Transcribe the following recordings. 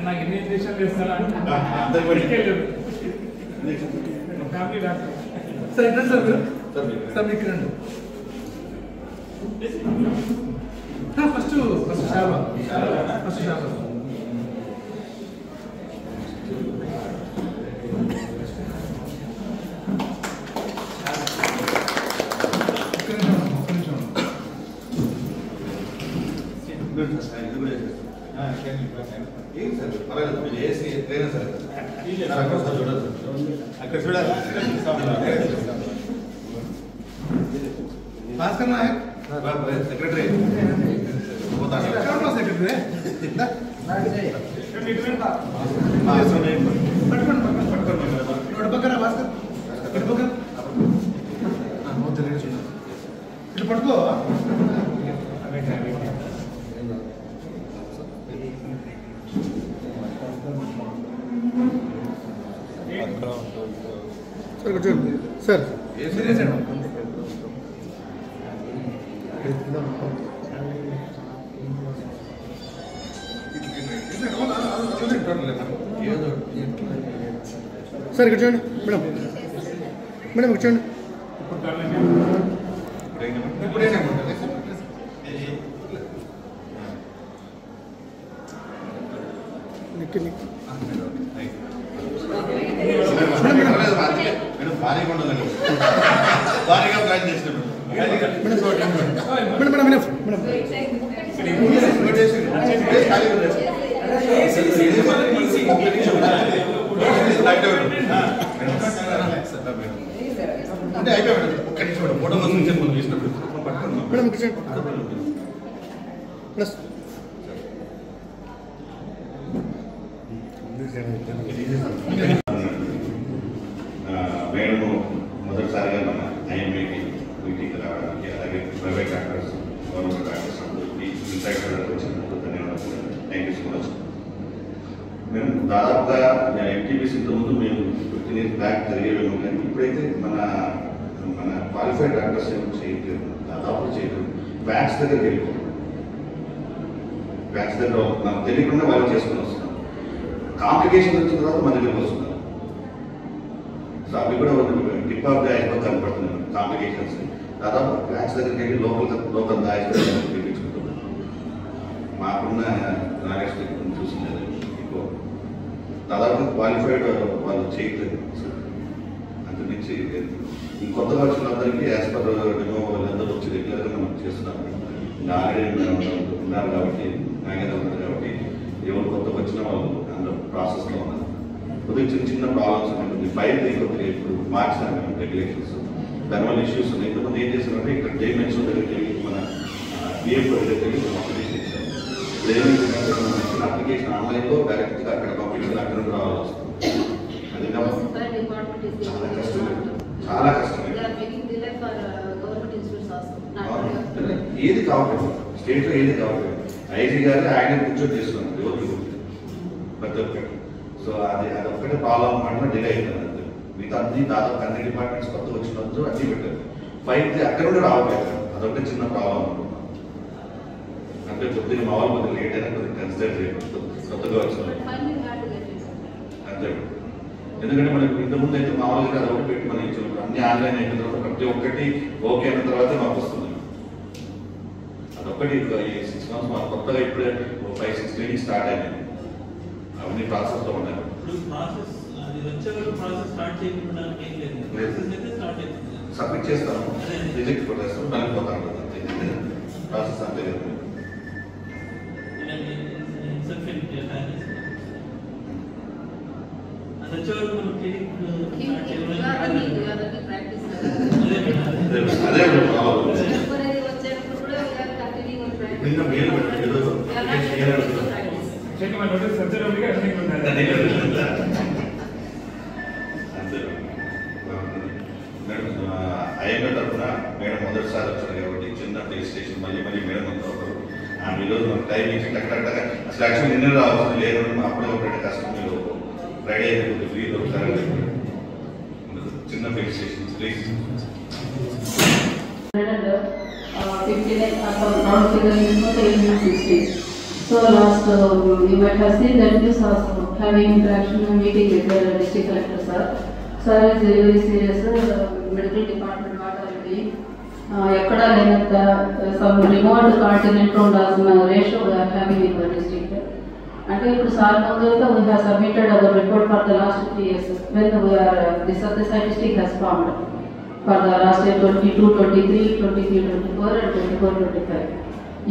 నాకు ఎన్ని ఇంజక్షన్లు ఇస్తారా ఫ్యామిలీ డాక్టర్ సార్ ఎంత సార్ సార్ మీకు రండి ఫస్ట్ షాబా ఫస్ట్ షాబా భాస్కర్ నాయక్ సెక్రటరీ ఇట్లా పట్టుకో సార్ కూర్చోండి సార్ ఏ సీరియస్ అండి సార్ కూర్చోండి మేడం మేడం కూర్చోండి భారీగా ప్లాన్ చేసినాడు అంటే అయిపోయాడు ఒక్క నిమిషం ఫోటో కోసం చేసినప్పుడు మేడం కూర్చోండి ప్లస్ మేడం మొదటిసారిగా మన ఐఎంఏకి మీటింగ్ రావడానికి అలాగే ప్రైవేట్ డాక్టర్స్ గవర్నమెంట్ డాక్టర్స్ అందరికీ ఇన్స్ట్రక్టర్ వచ్చినందుకు ధన్యవాదాలు. Thank you so much. మేము దాదాపుగా ఎంటీబీసీ ఇంతకుముందు మేము 15 years బ్యాక్ జరిగేవేమో కానీ ఇప్పుడైతే మన క్వాలిఫైడ్ డాక్టర్స్ ఏమో చేయట్లేదు, దాదాపు చేయలేదు. వ్యాక్స్ దగ్గరికి వెళ్ళిపోతాం, వ్యాక్స్ దగ్గర నాకు తెలియకుండా వాళ్ళు చేసుకుని వస్తున్నాం. కాంప్లికేషన్ వచ్చిన తర్వాత మన దగ్గరికి వస్తున్నారు. సో అవి కూడా టిప్ ఆఫ్ ద ఐస్బర్గ్ కనపడుతున్నాయి కాంప్లికేషన్స్. దాదాపు వ్యాక్స్ దగ్గరికి వెళ్ళి లోకల్ ద ఐస్బర్గ్ తెప్పించుకుంటున్నాం. మాకున్న నాలెడ్జ్ చూసింది ఎక్కువ దాదాపు క్వాలిఫైడ్ వాళ్ళు చేయట్లేదు. అందునుంచి కొత్త వచ్చినందరికీ యాజ్ పర్ డెమో వాళ్ళందరూ వచ్చి రెగ్యులర్గా మనం చేస్తున్నాం. ఆల్రెడీ ఉన్నారు కాబట్టి నాగేంద్ర ఉన్నారు కాబట్టి ఎవరు కొత్త వచ్చిన వాళ్ళు అందరూ ప్రాసెస్లో ఉన్నారు. కొద్దిగా చిన్న చిన్న ప్రాబ్లమ్స్ ఉంటుంది. ఫైల్ కొద్దిగా ఇప్పుడు మార్చినా మేము రెగ్యులేషన్స్ దానివల్ల ఇష్యూస్ ఉన్నాయి. ఇంతకుముందు ఏం చేస్తారంటే ఇక్కడ జైమెన్స్ దగ్గరికి వెళ్ళి మన బిఎఫ్ దగ్గరికి వెళ్ళి అప్లికేషన్ ఇచ్చాం. ఇప్పుడు ఏమైందంటే మనం అప్లికేషన్ ఆన్లైన్లో డైరెక్ట్గా అక్కడ పంపించాలి, అక్కడ నుండి రావాలి వస్తుంది. అది చాలా కష్టం, చాలా కష్టం. ఏది కావట్లేదు స్టేట్లో, ఏది కావట్లేదు. ఐజీ గారు ఆయన కూర్చొని చేస్తున్నారు ఎవరికి ప్రతి ఒక్కటి. సో అదొక్కటే ప్రాబ్లం అన్నమాట, డిలే అవుతుంది. అంతే మిగతా అన్ని దాదాపు అన్ని డిపార్ట్మెంట్స్ కొత్త వచ్చినందుకు అన్ని పెట్టారు. ఫైల్ అక్కడ నుండి రావట్లేదు, అదొకటి చిన్న ప్రాబ్లం అనుకుంటున్నాం. అంటే కొద్దిగా మా వాళ్ళు కొద్దిగా లేట్ అయినా కొద్దిగా కన్సిడర్ చేయకూడదు కొత్తగా వచ్చిన అంతే. ఎందుకంటే మనకి ఇంతకుముందు అయితే మామూలుగా అదొకటి పెట్టి మనం ఇచ్చినప్పుడు అన్ని ఆన్లైన్ అయిన తర్వాత ప్రతి ఒక్కటి ఓకే అయిన తర్వాత మాకు వస్తుంది. అదొక్కటి ఈ 6 months మాకు కొత్తగా ఇప్పుడే 5-6 క్లినిక్ స్టార్ట్ అయినాయి. అవన్నీ ప్రాసెస్లో ఉన్నాయి. సబ్మిట్ చేస్తాము, రిజెక్ట్ కొట్టేస్తాం, కలిగిపోతా ఉంటుంది అంతే. ప్రాసెస్ అంతే కదా. అదే మేలు పెట్టలేదు ఐఎంఏ తరఫున మేడం మొదటిసారి వచ్చారు కాబట్టి చిన్న రిజిస్ట్రేషన్ మళ్ళీ మేడం అంతా ఒకరు ఈరోజు మాకు టైం ఇచ్చి టక్ అసలు యాక్చువల్ నిన్న రావాల్సింది లేదు, అప్పుడే కష్టం. మీరు ఫ్రైడే ఫ్రీ దొరుకుతారని చిన్న felicitations please. 59 So last you might have seen that news also having interaction and meeting with the district collector sir. Sir is very serious. Medical department what are doing? Ekkada lenanta some remote continent undalasina ratio we are having in the district. And ఇప్పుడు sir ముందుగా we have submitted our report for the last 3 years when we are the statistic has formed for the last year 22, 23, 23, 24 and 24, 25.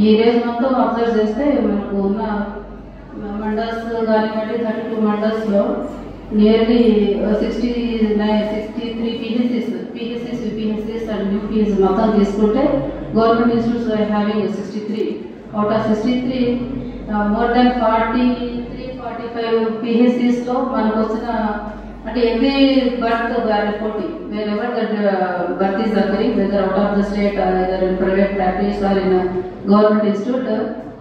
ఈ raise మొత్తం observe చేస్తే మనకు ఉన్న మండల్స్ కానివ్వండి 32 మండల్స్లో nearly 63 PHCs, UPHCs and UPs మొత్తం తీసుకుంటే government institutes are having 63. Out of 63 more than 43-45 PHCsలో మనకు వచ్చిన అంటే every birth we are reporting wherever that birth is occurring whether out of the state either in private practice or in a government institute,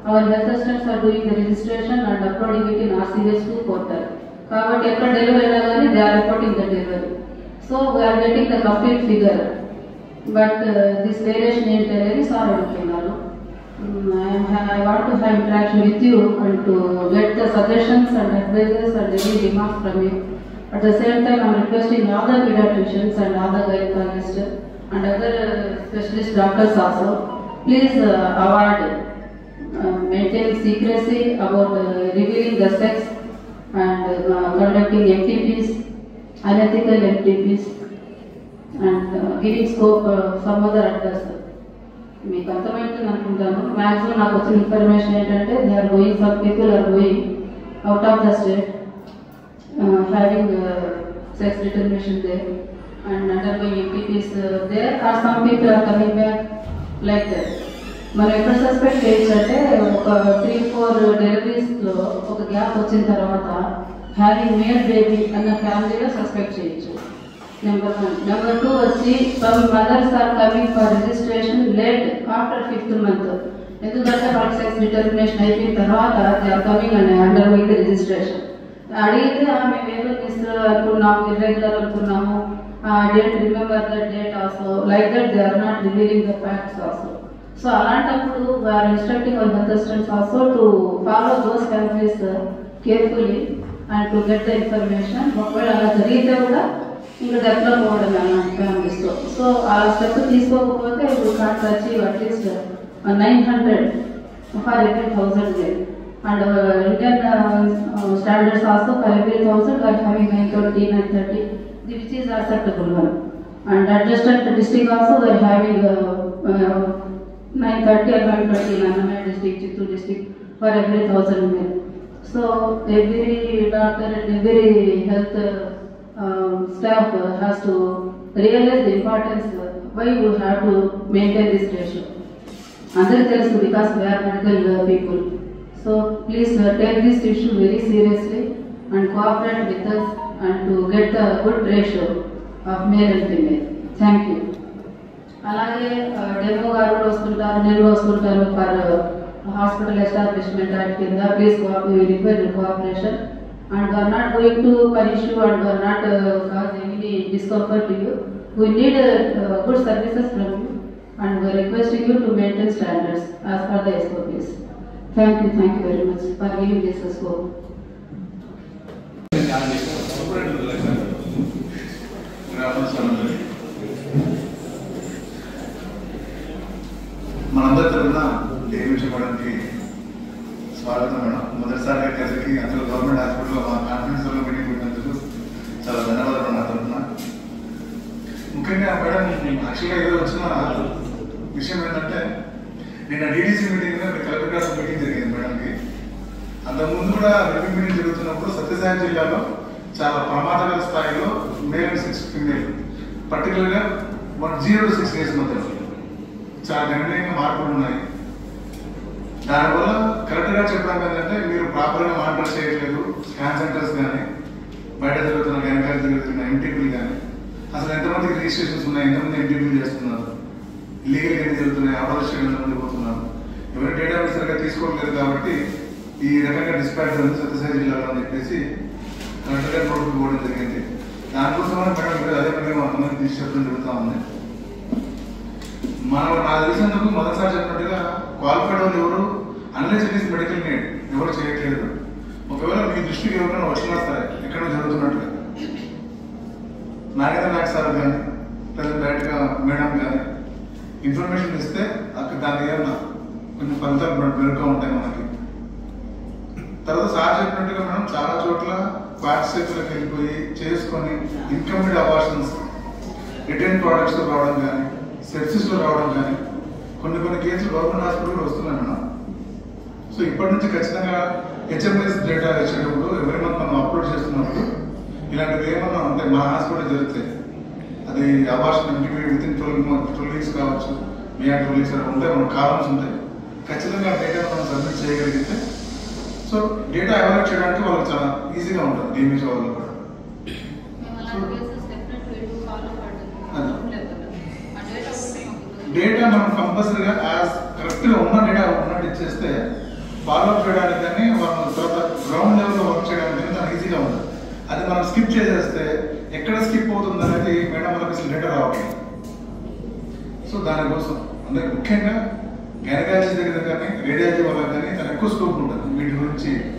our health assistants are doing the registration and uploading it in RCVS2 portal. కాబట్టి ఎక్కడ delivery అయినా కానీ they are reporting the delivery. So we are getting the complete figure. But this variation ఏంటి అనేది sir అడుగుతున్నారు. I want to have interaction with you and to get the suggestions and advices and any remarks from you. At the same time, I am requesting all the pediatricians and all the gynecologists and other specialist doctors also, please avoid maintaining secrecy about revealing the sex and conducting MTPs, unethical MTPs and giving scope some other others. మీకు అర్థమైందని అనుకుంటాను. Maximum నాకు వచ్చిన information ఏంటంటే some people are going out of the state having sex determination there and undergoing MTPs there, or some people are coming back like that. మనం ఎక్కడ suspect చేయొచ్చంటే ఒక 3-4 డెలివరీస్లో ఒక గ్యాప్ వచ్చిన తర్వాత హ్యావింగ్ మేల్ బేబీ అన్న ఫ్యామిలీలో సస్పెక్ట్ చేయొచ్చు. నెంబర్ 1. నెంబర్ 2 వచ్చి some mothers are coming for registration late after 5th month. ఎందుకంటే వాళ్ళకి సెక్స్ డిటర్మినేషన్ అయిపోయిన తర్వాత they are coming and undergoing the registration. అడిగితే మేము ఏదో అనుకున్నాము, ఇర్రెగ్యులర్ అనుకున్నాము, date remember that date also like that they are not revealing the facts also. So అలాంటప్పుడు we are instructing our health assistants also to follow those families carefully and to get the information. ఒకవేళ అలా జరిగితే కూడా ఇంకా develop అవ్వడం అలాంటి ఫ్యామిలీస్తో. So ఆ స్టెప్ తీసుకోకపోతే we can't achieve at least 900 for every 1000 there. And Indian standards also for every 1000 are having 920, 930, which is acceptable one. And adjusted district also we are having 930 or 920 in Annamaya district, Chittoor district for every 1000 male. So every doctor and every health staff has to realize the importance why you have to maintain this ratio. అందరికీ తెలుసు because we are medical people. So please take this issue very seriously and cooperate with us and to get the good ratio of male and female. Thank you. అలాగే demo గారు కూడా వస్తుంటారు, నేను వస్తుంటారు for hospital establishment act కింద. Please require cooperation and we are not going to punish you and we are not cause any discomfort to you. We need good services from you and we are requesting you to maintain standards as per the SOPs. Thank you very much for giving this scope. మనందరి తరఫున తెలియజేయడానికి స్వాగతం madam. మొదటిసారిగా కలిసి అందులో government హాస్పిటల్లో మా conference లో మీటింగ్ పెట్టినందుకు చాలా ధన్యవాదాలు నా తరఫున. ముఖ్యంగా మేడం యాక్చువల్గా ఏదో వచ్చిన విషయం ఏంటంటే నిన్న DDC మీటింగ్ కలెక్టర్ గారి మీటింగ్ జరిగింది మేడంకి. అంతకుముందు కూడా రివ్యూ మీటింగ్ జరుగుతున్నప్పుడు సత్యసాయి జిల్లాలో చాలా ప్రమాదకర స్థాయిలో మేల్ అండ్ 6 ఫిమేల్ పర్టికులర్గా 0 to 6 years మధ్యలో చాలా గణనీయంగా మార్పులు ఉన్నాయి. దానివల్ల కరెక్ట్గా చెప్పడం ఏంటంటే మీరు ప్రాపర్గా మానిటర్ చేయట్లేదు. స్కాన్ సెంటర్స్ కానీ బయట జరుగుతున్న గైనకాలజీ జరుగుతున్న MTPలు కానీ అసలు ఎంతమందికి రిజిస్ట్రేషన్స్ ఉన్నాయి, ఎంతమంది MTPలు చేస్తున్నారు, లీగల్గా ఎన్ని జరుగుతున్నాయి, అవుట్ ఆఫ్ స్టేట్ ఎంతమంది పోతున్నారు, ఎవరు డేటా సరిగ్గా తీసుకోవట్లేదు కాబట్టి ఈ రకంగా డిస్పాచ్ ఉంది సత్యసాయి జిల్లాలో అని చెప్పేసి కలెక్టర్ గారి నోటీసులు పోవడం జరిగింది. దానికోసమనే మేడం మీరు అదే మేము అందరికీ తీసి చెప్పడం జరుగుతూ ఉంది. మనం నాకు తెలిసినందుకు మొదటిసారి చెప్పినట్టుగా క్వాలిఫైడ్ వాళ్ళు ఎవరు unless it is medical need ఎవరు చేయట్లేదు. ఒకవేళ మీ దృష్టికి ఎవరైనా వచ్చినా సరే ఎక్కడ జరుగుతున్నట్టుగా నాగేంద్ర సార్ కానీ లేదా డైరెక్ట్గా మేడం కానీ ఇన్ఫర్మేషన్ ఇస్తే అక్కడ దానికి ఏమన్నా కొంచెం ఫలితాలు మెరుగ్గా ఉంటాయి మనకి. తర్వాత సార్ చెప్పినట్టుగా మనం చాలా చోట్ల పార్టిసిపేట్లకు వెళ్ళిపోయి చేసుకొని ఇన్కంప్లీట్ అబార్షన్స్ రిటర్న్ ప్రోడక్ట్స్ రావడం కానీ సెప్సిస్లో రావడం కానీ కొన్ని కేసులు గవర్నమెంట్ హాస్పిటల్లో వస్తున్నాయి మేడం. సో ఇప్పటి నుంచి ఖచ్చితంగా హెచ్ఎంఎస్ డేటా వచ్చేటప్పుడు ఎవరి మంత్ మనం అప్లోడ్ చేస్తున్నప్పుడు ఇలాంటివి ఏమన్నా ఉంటాయి మన హాస్పిటల్ జరిగితే అది అబార్షన్ విత్ ఇన్ 12 వీక్స్ కావచ్చు, బియాండ్ 12 వీక్స్ ఉంటాయి, మన కాలమ్స్ ఉంటాయి. ఖచ్చితంగా డేటా మనం సబ్మిట్ చేయగలిగితే సో డేటా అవాయిడ్ చేయడానికి వాళ్ళకి చాలా ఈజీగా ఉంటుంది డిఎంహెచ్ వాళ్ళు కూడా. డేటా మనం కంపల్సరీగా కరెక్ట్గా ఉన్న డేటా ఉన్నట్టు ఇచ్చేస్తే ఫాలోఅప్ చేయడానికి కానీ వాళ్ళు తర్వాత గ్రౌండ్ లెవెల్లో వర్క్ చేయడానికి కానీ చాలా ఈజీగా ఉంటుంది. అది మనం స్కిప్ చేసేస్తే ఎక్కడ స్కిప్ అవుతుంది అనేది మేడం వాళ్ళకి డేటా రావట్లేదు. సో దానికోసం అంటే ముఖ్యంగా గైనకాలజీ దగ్గర కానీ రేడియాలజీ వాళ్ళకి కానీ చాలా ఎక్కువ స్కోప్ ఉంటుంది వీటి గురించి